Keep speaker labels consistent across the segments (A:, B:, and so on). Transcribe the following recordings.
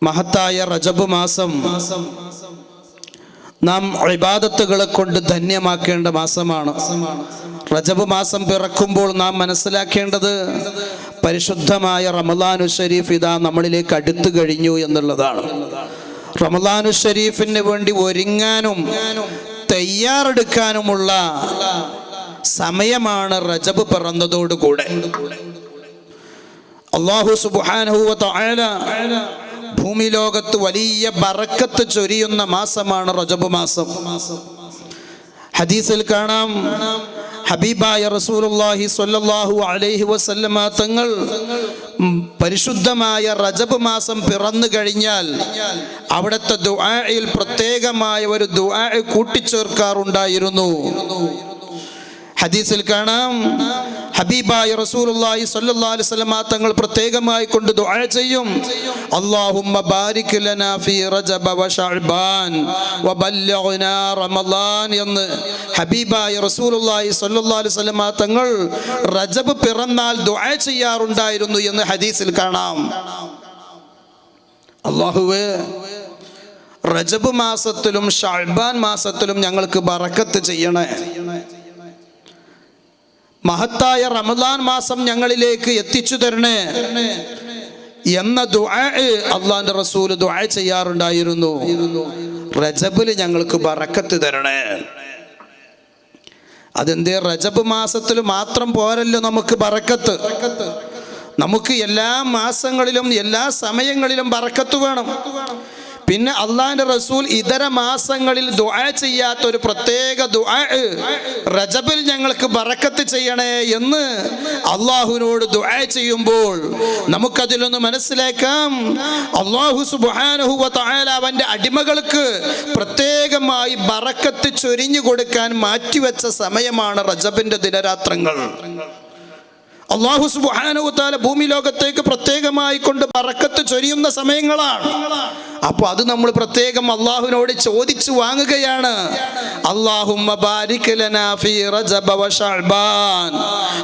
A: മഹത്തായ റജബ് മാസം നാം ഇബാദത്തുകളെ കൊണ്ട് ധന്യമാക്കേണ്ട മാസമാണ്. റജബ് മാസം പിറക്കുമ്പോൾ നാം മനസ്സിലാക്കേണ്ടത് പരിശുദ്ധമായ റമദാനു ശരീഫ് ഇതാ നമ്മളിലേക്ക് അടുത്തു കഴിഞ്ഞു എന്നുള്ളതാണ്. റമദാനു ശരീഫിന് വേണ്ടി ഒരുങ്ങാനും തയ്യാറെടുക്കാനുമുള്ള സമയമാണ് റജബ് പിറന്നതോടുകൂടെ. അല്ലാഹു സുബ്ഹാനഹു വ തആല ഭൂമി ലോകത്ത് വലിയ ബറക്കത്ത് ചൊരിയുന്ന മാസമാണ് റജബ് മാസം. ഹദീസിൽ കാണാം, ഹബീബായ റസൂലുള്ളാഹി സ്വല്ലല്ലാഹു അലൈഹി വസല്ലമ തങ്ങൾ പരിശുദ്ധമായ റജബ് മാസം പിറന്നു കഴിഞ്ഞാൽ അവിടുത്തെ ദുആയിൽ പ്രത്യേകമായ ഒരു ദുആ കൂട്ടിച്ചേർക്കാറുണ്ടായിരുന്നു. ഹദീസിൽ കാണാം, ഹബീബായ റസൂലുള്ളാഹി സ്വല്ലല്ലാഹു അലൈഹി വസല്ലമ തങ്ങൾ പ്രത്യേകമായി കൊണ്ട് ദുആ ചെയ്യും, അല്ലാഹുമ്മ ബാരിക് ലനാ ഫീ റജബ വ ശഅബാൻ വ ബല്ലിഗ്നാ റമളാൻ എന്ന് ഹബീബായ റസൂലുള്ളാഹി സ്വല്ലല്ലാഹു അലൈഹി വസല്ലമ തങ്ങൾ റജബ് പിറന്നാൽ ദുആ ചെയ്യാറുണ്ടായിരുന്നു എന്ന് ഹദീസിൽ കാണാം. അല്ലാഹുവേ, റജബ് മാസത്തിലും ശഅബാൻ മാസത്തിലും ഞങ്ങൾക്ക് ബറക്കത്ത് ചെയ്യണേ. മഹത്തായ റമദാൻ മാസം ഞങ്ങളിലേക്ക് എത്തിച്ചു തരണേ എന്ന ദുആ അല്ലാഹുവിന്റെ റസൂൽ ദുആ ചെയ്യാറുണ്ടായിരുന്നു. റജബിൽ ഞങ്ങൾക്ക് ബറക്കത്ത് തരണേ. അതെന്തേ? റജബ് മാസത്തിൽ മാത്രം പോരല്ലോ നമുക്ക് ബറക്കത്ത്. നമുക്ക് എല്ലാ മാസങ്ങളിലും എല്ലാ സമയങ്ങളിലും ബറക്കത്ത് വേണം. പിന്നെ അള്ളാഹിന്റെ റസൂൽ ഇതര മാസങ്ങളിൽ ദുആ ചെയ്യാത്ത ഒരു പ്രത്യേക ദുആ, റജബിൽ ഞങ്ങൾക്ക് ബറക്കത്ത് ചെയ്യണേ എന്ന് അള്ളാഹുവിനോട് ദുആ ചെയ്യുമ്പോൾ നമുക്കതിലൊന്ന് മനസ്സിലാക്കാം, അല്ലാഹു സുബ്ഹാനഹു വ തആല അവന്റെ അടിമകൾക്ക് പ്രത്യേകമായി ബറക്കത്ത് ചൊരിഞ്ഞു കൊടുക്കാൻ മാറ്റിവെച്ച സമയമാണ് റജബിന്റെ ദിനരാത്രങ്ങൾ. അല്ലാഹു സുബ്ഹാനഹു വ തആല ഭൂമി ലോകത്തേക്ക് പ്രത്യേകമായി കൊണ്ട് ബറക്കത്ത് ചൊരിയുന്ന സമയങ്ങളാണ്. അപ്പൊ അത് നമ്മൾ പ്രത്യേകം അള്ളാഹുവിനോട് ചോദിച്ചു വാങ്ങുകയാണ്. അല്ലാഹുമ്മ ബാരിക് ലനാ ഫീ റജബ വ ശഅബാൻ,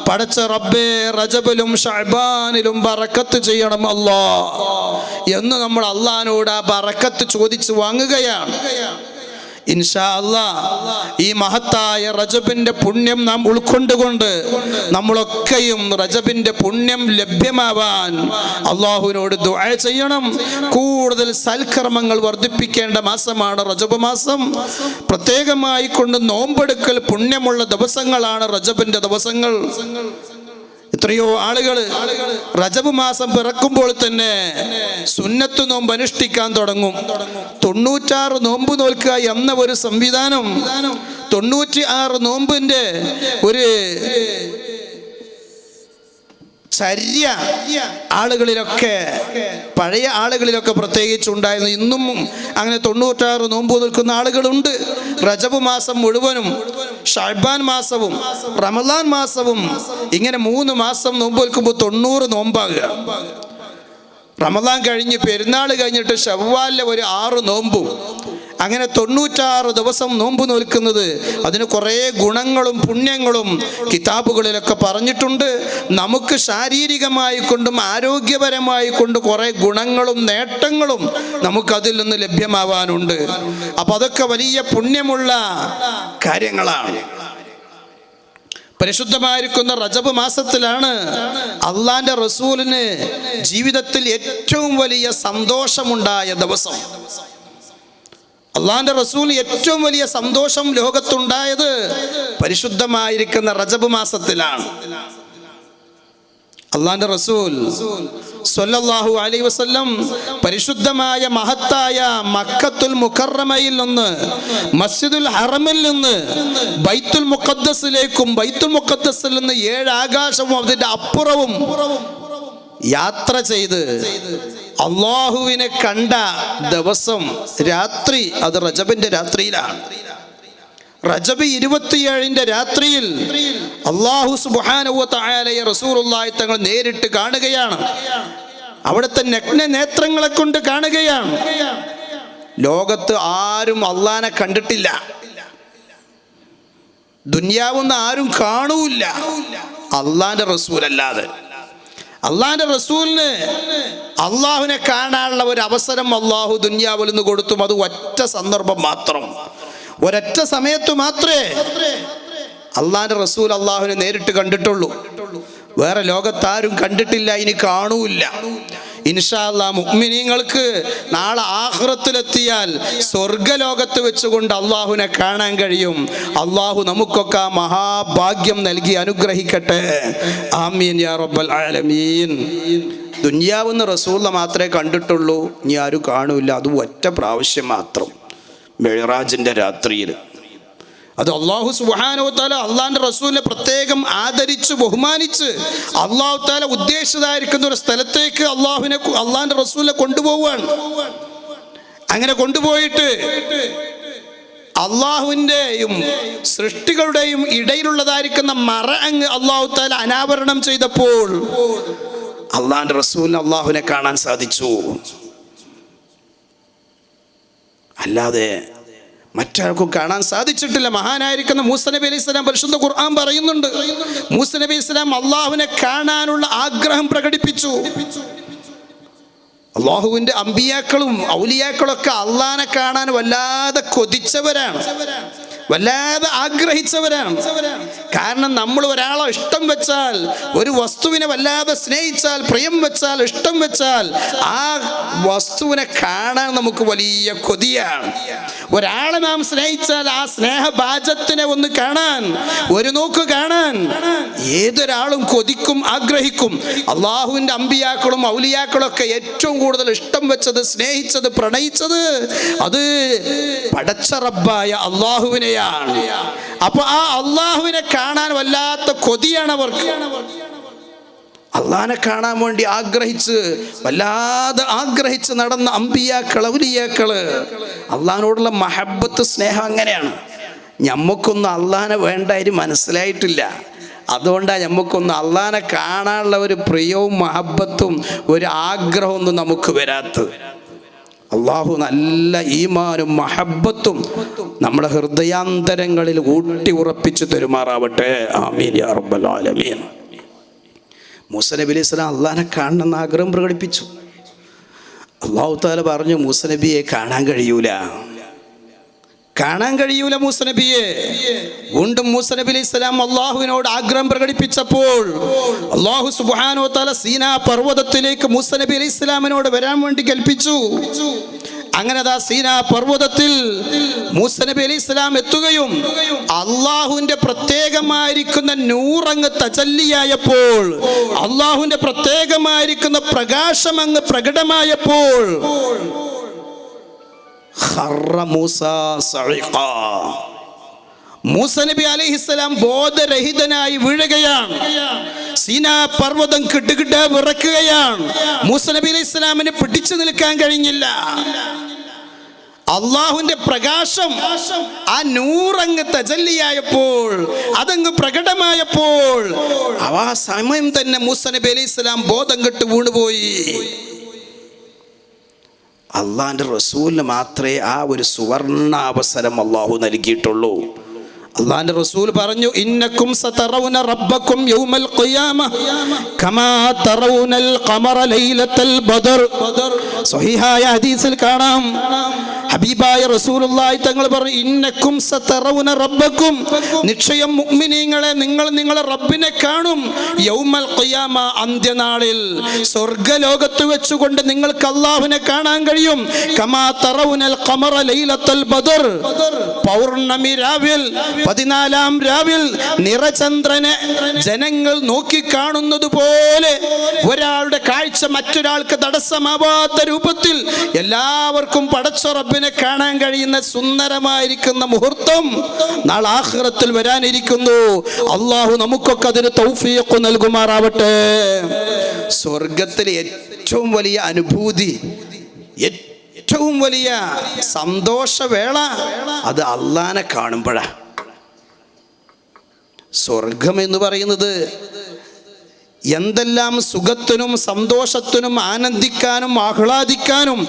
A: പടച്ച റബ്ബേ റജബിലും ശഅബാനിലും ബറക്കത്ത് ചെയ്യണം അല്ലാഹ് എന്ന് നമ്മൾ അള്ളാഹിനോട് ആ ബറക്കത്ത് ചോദിച്ചു വാങ്ങുകയാണ്. ഇൻഷാ അല്ലാഹ് ഈ മഹത്തായ റജബിന്റെ പുണ്യം നാം ഉൾക്കൊണ്ടുകൊണ്ട് നമ്മളൊക്കെയും റജബിന്റെ പുണ്യം ലഭ്യമാവാൻ അള്ളാഹുവിനോട് ദുആ ചെയ്യണം. കൂടുതൽ സൽക്കർമ്മങ്ങൾ വർദ്ധിപ്പിക്കേണ്ട മാസമാണ് റജബ് മാസം. പ്രത്യേകമായി കൊണ്ട് നോമ്പെടുക്കൽ പുണ്യമുള്ള ദിവസങ്ങളാണ് റജബിന്റെ ദിവസങ്ങൾ. എത്രയോ ആളുകൾ റജബ് മാസം പിറക്കുമ്പോൾ തന്നെ സുന്നത്ത് നോമ്പ് അനുഷ്ഠിക്കാൻ തുടങ്ങും. 96 നോമ്പ് നോൽക്കുക എന്ന ഒരു സംവിധാനം, 96 നോമ്പിന്റെ ഒരു ചര്യ ആളുകളിലൊക്കെ, പഴയ ആളുകളിലൊക്കെ പ്രത്യേകിച്ച് ഉണ്ടായിരുന്നു. ഇന്നും അങ്ങനെ 96 നോമ്പ് നിൽക്കുന്ന ആളുകളുണ്ട്. റജബ് മാസം മുഴുവനും, ശഅബാൻ മാസവും റമളാൻ മാസവും ഇങ്ങനെ 3 മാസം നോമ്പ് നിൽക്കുമ്പോൾ 90 നോമ്പാകുക. റമളാൻ കഴിഞ്ഞ് പെരുന്നാൾ കഴിഞ്ഞിട്ട് ശവ്വാലിലെ ഒരു 6 നോമ്പും, അങ്ങനെ 96 ദിവസം നോമ്പ് നോൽക്കുന്നത് അതിന് കുറേ ഗുണങ്ങളും പുണ്യങ്ങളും കിതാബുകളിലൊക്കെ പറഞ്ഞിട്ടുണ്ട്. നമുക്ക് ശാരീരികമായി കൊണ്ടും ആരോഗ്യപരമായി കൊണ്ട് കുറേ ഗുണങ്ങളും നേട്ടങ്ങളും നമുക്കതിൽ നിന്ന് ലഭ്യമാവാനുണ്ട്. അപ്പം അതൊക്കെ വലിയ പുണ്യമുള്ള കാര്യങ്ങളാണ്. പരിശുദ്ധമായിരിക്കുന്ന റജബ് മാസത്തിലാണ് അള്ളാന്റെ റസൂലിന് ജീവിതത്തിൽ ഏറ്റവും വലിയ സന്തോഷമുണ്ടായ ദിവസം. അള്ളാന്റെ റസൂൽ ഏറ്റവും വലിയ സന്തോഷം ലോകത്തുണ്ടായത് പരിശുദ്ധമായിരിക്കുന്ന റജബ് മാസത്തിലാണ്. അള്ളാന്റെ റസൂൽ സ്വല്ലല്ലാഹു അലൈഹി വസല്ലം പരിശുദ്ധമായ മഹത്തായ മക്കത്തുൽ മുകറമയിൽ നിന്ന്, മസ്ജിദുൽ ഹറമിൽ നിന്ന് ബൈത്തുൽ മുഖദ്ദസിലേക്കും ബൈത്തുൽ മുഖദ്ദസിൽ നിന്ന് 7 ആകാശവും അതിന്റെ അപ്പുറവും യാത്ര ചെയ്ത് അള്ളാഹുവിനെ കണ്ട ദിവസം രാത്രി, അത് റജബിന്റെ രാത്രിയിലാണ്. റജബ് 27 രാത്രിയിൽ അല്ലാഹു സുബ്ഹാനഹു വ തആലയെ റസൂലുള്ളാഹി തങ്ങൾ നേരിട്ട് കാണുകയാണ്. അവിടുത്തെ നഗ്ന നേത്രങ്ങളെ കൊണ്ട് കാണുകയാണ്. ലോകത്ത് ആരും അള്ളാനെ കണ്ടിട്ടില്ല, ദുനിയാവുന്ന ആരും കാണൂല്ല അള്ളാന്റെ റസൂലല്ലാതെ. അള്ളാഹിന്റെ റസൂലിന് അള്ളാഹുവിനെ കാണാനുള്ള ഒരു അവസരം അള്ളാഹു ദുനിയാവിൽ നിന്ന് കൊടുത്തു. അത് ഒറ്റ സന്ദർഭം മാത്രം, ഒരൊറ്റ സമയത്ത് മാത്രമേ അള്ളാഹിന്റെ റസൂൽ അള്ളാഹുവിനെ നേരിട്ട് കണ്ടിട്ടുള്ളൂ. വേറെ ലോകത്താരും കണ്ടിട്ടില്ല, ഇനി കാണൂല്ല. ഇൻഷാ അല്ലാഹ് മുഅ്മിനീങ്ങൾക്ക് നാളെ ആഖിറത്തിലെത്തിയാൽ സ്വർഗ്ഗലോകത്ത് വെച്ചുകൊണ്ട് അള്ളാഹുവിനെ കാണാൻ കഴിയും. അള്ളാഹു നമുക്കൊക്കെ ആ മഹാഭാഗ്യം നൽകി അനുഗ്രഹിക്കട്ടെ. ആമീൻ യാ റബ്ബൽ ആലമീൻ. ദുനിയാവെന്ന് റസൂൽ മാത്രമേ കണ്ടിട്ടുള്ളൂ, ഇനി ആരും കാണൂല്ല. അത് ഒറ്റ പ്രാവശ്യം മാത്രം, മിഅ്റാജിന്റെ രാത്രിയിൽ. അത് അല്ലാഹു സുബ്ഹാനഹു വ തആല അള്ളാഹിന്റെ റസൂലിനെ പ്രത്യേകം ആദരിച്ച് ബഹുമാനിച്ച് അല്ലാഹു തആല ഉദ്ദേശിച്ചതായിരിക്കുന്ന ഒരു സ്ഥലത്തേക്ക് അള്ളാഹിന്റെ റസൂലിനെ കൊണ്ടുപോവുകയാണ്. അങ്ങനെ കൊണ്ടുപോയിട്ട് അള്ളാഹുവിൻ്റെയും സൃഷ്ടികളുടെയും ഇടയിലുള്ളതായിരിക്കുന്ന മറ അങ്ങ് അല്ലാഹു തആല അനാവരണം ചെയ്തപ്പോൾ അള്ളാഹിന്റെ റസൂലിന് അള്ളാഹുവിനെ കാണാൻ സാധിച്ചു. അല്ലാതെ മറ്റാർക്കും കാണാൻ സാധിച്ചിട്ടില്ല. മഹാനായിരിക്കുന്ന മൂസ നബി അലൈഹി സ്വലാം പരിശുദ്ധ ഖുർആൻ പറയുന്നുണ്ട്, മൂസ നബി അലൈഹി സ്വലാം അള്ളാഹുവിനെ കാണാനുള്ള ആഗ്രഹം പ്രകടിപ്പിച്ചു. അള്ളാഹുവിൻ്റെ അമ്പിയാക്കളും ഔലിയാക്കളും ഒക്കെ അള്ളാഹിനെ കാണാൻ വല്ലാതെ കൊതിച്ചവരാണ്, വല്ലാതെ ആഗ്രഹിച്ചവരാണ്. കാരണം നമ്മൾ ഒരാളെ ഇഷ്ടം വെച്ചാൽ, ഒരു വസ്തുവിനെ വല്ലാതെ സ്നേഹിച്ചാൽ, പ്രിയം വെച്ചാൽ, ഇഷ്ടം വെച്ചാൽ ആ വസ്തുവിനെ കാണാൻ നമുക്ക് വലിയ കൊതിയാണ്. ഒരാളെ നാം സ്നേഹിച്ചാൽ ആ സ്നേഹഭാജത്തിനെ ഒന്ന് കാണാൻ, ഒരു നോക്ക് കാണാൻ ഏതൊരാളും കൊതിക്കും, ആഗ്രഹിക്കും. അള്ളാഹുവിൻ്റെ അമ്പിയാക്കളും ഔലിയാക്കളും ഒക്കെ ഏറ്റവും കൂടുതൽ ഇഷ്ടം വെച്ചത്, സ്നേഹിച്ചത്, പ്രണയിച്ചത് അത് പടച്ച റബ്ബായ അള്ളാഹുവിനെയാണ്. അപ്പൊ ആ അള്ളാഹുവിനെ കാണാൻ വല്ലാത്ത കൊതിയാണ് അവർക്ക്. അള്ളാഹിനെ കാണാൻ വേണ്ടി വല്ലാതെ ആഗ്രഹിച്ച് നടന്ന അമ്പിയാക്കൾ, ഔലിയാക്കള്, അള്ളാഹിനോടുള്ള മഹബത്ത്, സ്നേഹം അങ്ങനെയാണ്. ഞമ്മക്കൊന്നും അള്ളാഹിനെ വേണ്ടായിട്ട് മനസ്സിലായിട്ടില്ല. അതുകൊണ്ടാണ് നമുക്കൊന്നും അള്ളാഹിനെ കാണാനുള്ള ഒരു പ്രിയവും മഹബത്തും ഒരു ആഗ്രഹവും ഒന്നും നമുക്ക് വരാത്തത്. അള്ളാഹു നല്ല ഈമാനും മഹബത്തും നമ്മുടെ ഹൃദയാന്തരങ്ങളിൽ ഊട്ടി ഉറപ്പിച്ചു തരുമാറാവട്ടെ. ആമീൻ യാ റബ്ബൽ ആലമീൻ. മൂസ നബി അലൈഹി സ്വലാം അള്ളാഹിനെ കാണണമെന്ന് ആഗ്രഹം പ്രകടിപ്പിച്ചു. അള്ളാഹു തആല പറഞ്ഞു, മൂസ നബിയെ കാണാൻ കഴിയൂല മൂസ നബിയെ. വീണ്ടും മൂസ നബി അലൈഹി സ്വലാം അള്ളാഹുവിനോട് ആഗ്രഹം പ്രകടിപ്പിച്ചപ്പോൾ അള്ളാഹു സുബ്ഹാനഹു വ തആല സീനാ പർവ്വതത്തിലേക്ക് മൂസ നബി അലൈഹി സ്വലാമിനോട് വരാൻ വേണ്ടി കൽപ്പിച്ചു. അങ്ങനെ സീനാ പർവ്വതത്തിൽ മൂസ നബി അലൈഹി സ്വലാം എത്തുകയും അള്ളാഹുവിന്റെ പ്രത്യേകമായിരിക്കുന്ന നൂറങ്ങ് തജല്ലിയായപ്പോൾ, അള്ളാഹുവിന്റെ പ്രത്യേകമായിരിക്കുന്ന പ്രകാശം അങ്ങ് പ്രകടമായപ്പോൾ മൂസ നബി അലൈഹിസ്സലാം ബോധരഹിതനായി വീഴുകയാണ്. സീനാ പർവ്വതം കിടുകിട വിറക്കുകയാണ്. മൂസ നബി അലൈഹിസ്സലാമിന് പിടിച്ചു നിൽക്കാൻ കഴിഞ്ഞില്ല. അള്ളാഹുവിന്റെ പ്രകാശം ആ നൂറങ്ങ് തജല്ലിയായപ്പോൾ, അതങ്ങ് പ്രകടമായപ്പോൾ ആ സമയം തന്നെ മൂസ നബി അലൈഹിസ്സലാം ബോധം കെട്ട് വീണുപോയി. അള്ളാഹിന്റെ റസൂലിന് മാത്രമേ ആ ഒരു സുവർണ അവസരം അള്ളാഹു നൽകിയിട്ടുള്ളൂ. അള്ളാഹിന്റെ റസൂൽ പറഞ്ഞു, ഇന്നക്കും സതറൗന റബ്ബക്കും യൗമൽ ഖിയാമ കമാ തറൗനൽ ഖമറ ലൈലത്തൽ ബദർ. സ്വഹീഹായ ഹദീസിൽ കാണാം, ഹബീബായ റസൂലുള്ളാഹി തങ്ങൾ പറഞ്ഞു, ഇന്നക്കും സതറൗന റബ്ബക്കും, നിശ്ചയം മുഅ്മിനീങ്ങളെ നിങ്ങൾ നിങ്ങളെ റബ്ബിനെ കാണും. യൗമൽ ഖിയാമ, അന്ത്യനാളിൽ സ്വർഗ്ഗലോകത്ത് വെച്ചുകൊണ്ട് നിങ്ങൾക്ക് അല്ലാഹുവിനെ കാണാൻ കഴിയും. കമാ തറൗനൽ ഖമറ ലൈലത്തൽ ബദർ, പൗർണമി രാവിൽ, 14-ാം രാവിൽ നിറചന്ദ്രനെ ജനങ്ങൾ നോക്കിക്കാണുന്നത് പോലെ ഒരാളുടെ കാഴ്ച മറ്റൊരാൾക്ക് തടസ്സമാവാത്ത രൂപത്തിൽ എല്ലാവർക്കും പടച്ച റബ്ബിനെ കാണാൻ കഴിയുന്ന സുന്ദരമായിരിക്കുന്ന മുഹൂർത്തം നാളെ ആഖിറത്തിൽ വരാനിരിക്കുന്നു. അള്ളാഹു നമുക്കൊക്കെ അതിന് തൗഫീഖ് നൽകുമാറാവട്ടെ. സ്വർഗത്തിലെ ഏറ്റവും വലിയ അനുഭൂതി, ഏറ്റവും വലിയ സന്തോഷവേള അത് അള്ളാഹിനെ കാണുമ്പോഴാണ്. സ്വർഗം എന്ന് പറയുന്നത് എന്തെല്ലാം സുഖത്തിനും സന്തോഷത്തിനും ആനന്ദിക്കാനും ആഹ്ലാദിക്കാനും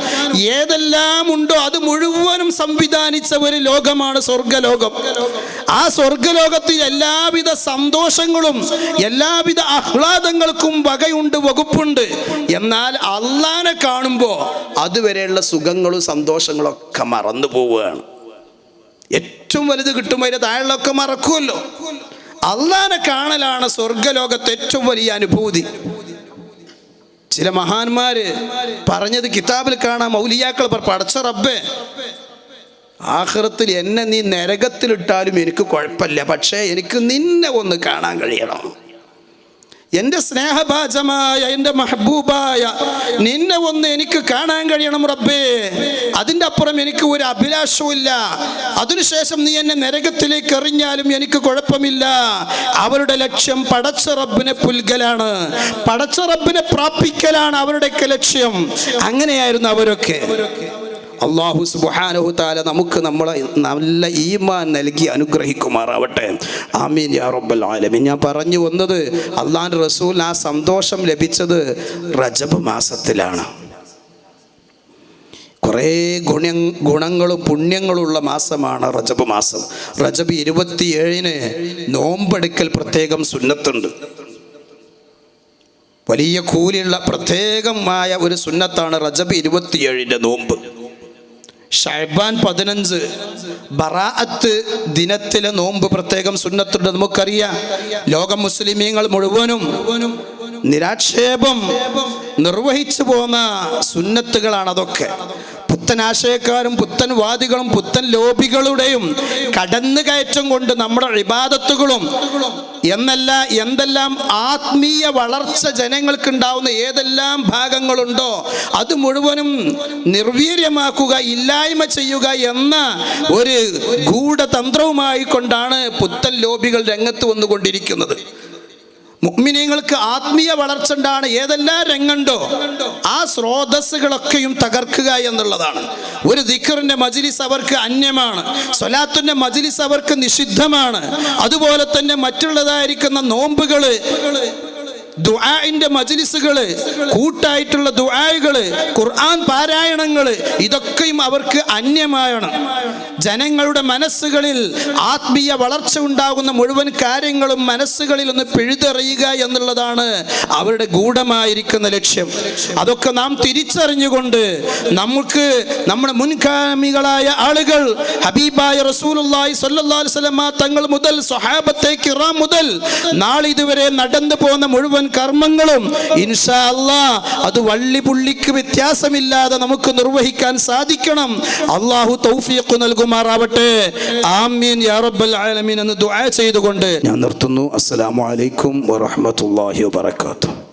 A: ഏതെല്ലാം ഉണ്ടോ അത് മുഴുവനും സംവിധാനിച്ച ഒരു ലോകമാണ് സ്വർഗലോകം. ആ സ്വർഗലോകത്തിൽ എല്ലാവിധ സന്തോഷങ്ങളും എല്ലാവിധ ആഹ്ലാദങ്ങൾക്കും വകയുണ്ട്, വകുപ്പുണ്ട്. എന്നാൽ അള്ളാനെ കാണുമ്പോൾ അതുവരെയുള്ള സുഖങ്ങളും സന്തോഷങ്ങളും ഒക്കെ മറന്നു പോവുകയാണ്. ഏറ്റവും വലുത് കിട്ടുമ്പോൾ അതിൻ്റെ താഴെയുള്ളൊക്കെ മറക്കുമല്ലോ. അള്ളാനെ കാണലാണ് സ്വർഗലോകത്തെ ഏറ്റവും വലിയ അനുഭൂതി. ചില മഹാന്മാര് പറഞ്ഞത് കിതാബിൽ കാണാം. ഔലിയാക്കൾ പടച്ച റബ്ബേ, ആഖിറത്തിൽ എന്നെ നീ നരകത്തിലിട്ടാലും എനിക്ക് കുഴപ്പമില്ല, പക്ഷേ എനിക്ക് നിന്നെ ഒന്ന് കാണാൻ കഴിയണം. എൻ്റെ സ്നേഹഭാജമായ എൻ്റെ മഹബൂബായ നിന്നെ ഒന്ന് എനിക്ക് കാണാൻ കഴിയണം റബ്ബേ. അതിൻ്റെ അപ്പുറം എനിക്ക് ഒരു അഭിലാഷവുമില്ല. അതിനുശേഷം നീ എന്നെ നരകത്തിലേക്ക് എറിഞ്ഞാലും എനിക്ക് കുഴപ്പമില്ല. അവരുടെ ലക്ഷ്യം പടച്ച റബ്ബിനെ പുൽകലാണ്, പടച്ച റബ്ബിനെ പ്രാപിക്കലാണ് അവരുടെയൊക്കെ ലക്ഷ്യം. അങ്ങനെയായിരുന്നു അവരൊക്കെ. അല്ലാഹു സുബ്ഹാനഹു തആല നമുക്ക് നമ്മളെ നല്ല ഈമാൻ നൽകി അനുഗ്രഹിക്കുമാറാവട്ടെ. ആമീൻ യാ റബ്ബൽ ആലമീൻ. ഞാൻ പറഞ്ഞു വന്നത്, അള്ളാഹുവിൻ്റെ റസൂൽ ആ സന്തോഷം ലഭിച്ചത് റജബ് മാസത്തിലാണ്. കുറേ ഗുണങ്ങളും പുണ്യങ്ങളുള്ള മാസമാണ് റജബ് മാസം. റജബ് 27 നോമ്പെടുക്കൽ പ്രത്യേകം സുന്നത്തുണ്ട്. വലിയ കൂലിയുള്ള പ്രത്യേകമായ ഒരു സുന്നത്താണ് റജബ് 27 നോമ്പ്. ഷഅബാൻ 15 ബറാഅത്ത് ദിനത്തിലെ നോമ്പ് പ്രത്യേകം സുന്നത്തുണ്ട്. നമുക്കറിയാം, ലോക മുസ്ലിമീങ്ങൾ മുഴുവനും നിരാക്ഷേപം നിർവഹിച്ചു പോന്ന സുന്നത്തുകളാണ് അതൊക്കെ. പുത്തൻ ആശയക്കാരും പുത്തൻ വാദികളും പുത്തൻ ലോബികളുടെയും കടന്നുകയറ്റം കൊണ്ട് നമ്മുടെ ഇബാദത്തുകളും എന്തെല്ലാം ആത്മീയ വളർച്ച ജനങ്ങൾക്കുണ്ടാവുന്ന ഏതെല്ലാം ഭാഗങ്ങളുണ്ടോ അത് മുഴുവനും നിർവീര്യമാക്കുക, ഇല്ലായ്മ ചെയ്യുക എന്ന ഒരു ഗൂഢതന്ത്രവുമായി കൊണ്ടാണ് പുത്തൻ ലോബികൾ രംഗത്ത് വന്നുകൊണ്ടിരിക്കുന്നത്. മുഅ്മിനീങ്ങൾക്ക് ആത്മീയ വളർച്ച ഉണ്ടാണ് ഏതെല്ലാം രംഗമുണ്ടോ ആ സ്രോതസ്സുകളൊക്കെയും തകർക്കുക എന്നുള്ളതാണ്. ഒരു ദിക്റിന്റെ മജ്ലിസ് അവർക്ക് അന്യമാണ്, സ്വലാത്തിന്റെ മജ്ലിസ് അവർക്ക് നിഷിദ്ധമാണ്. അതുപോലെ തന്നെ മറ്റുള്ളതായിരിക്കുന്ന നോമ്പുകള്, ദുആഇന്റെ മജ്ലിസുകള്, കൂട്ടായിട്ടുള്ള ദുആകള്, ഖുർആൻ പാരായണങ്ങള്, ഇതൊക്കെയും അവർക്ക് അന്യമാണ്. ജനങ്ങളുടെ മനസ്സുകളിൽ ആത്മീയ വളർച്ച ഉണ്ടാകുന്ന മുഴുവൻ കാര്യങ്ങളും മനസ്സുകളിൽ ഒന്ന് പിഴുതെറിയുക എന്നുള്ളതാണ് അവരുടെ ഗൂഢമായിരിക്കുന്ന ലക്ഷ്യം. അതൊക്കെ നാം തിരിച്ചറിഞ്ഞുകൊണ്ട് നമുക്ക് നമ്മുടെ മുൻഗാമികളായ ആളുകൾ ഹബീബായ റസൂലുള്ളാഹി സ്വല്ലല്ലാഹു അലൈഹി വസല്ലം തങ്ങൾ മുതൽ സ്വഹാബത്തെ കിറാം മുതൽ നാളിതുവരെ നടന്നു പോകുന്ന മുഴുവൻ കർമ്മങ്ങളും ഇൻഷാ അല്ലാഹ് അത് വള്ളി പുള്ളിക്ക് വ്യത്യാസമില്ലാതെ നമുക്ക് നിർവഹിക്കാൻ സാധിക്കണം. അല്ലാഹു തൗഫീഖ് നൽകുമാറാവട്ടെ. ആമീൻ യാ റബ്ബൽ ആലമീൻ എന്ന് ദുആ ചെയ്തുകൊണ്ട് ഞാൻ നിർത്തുന്നു. അസ്സലാമു അലൈക്കും വറഹ്മത്തുള്ളാഹി വബറകാതുഹു.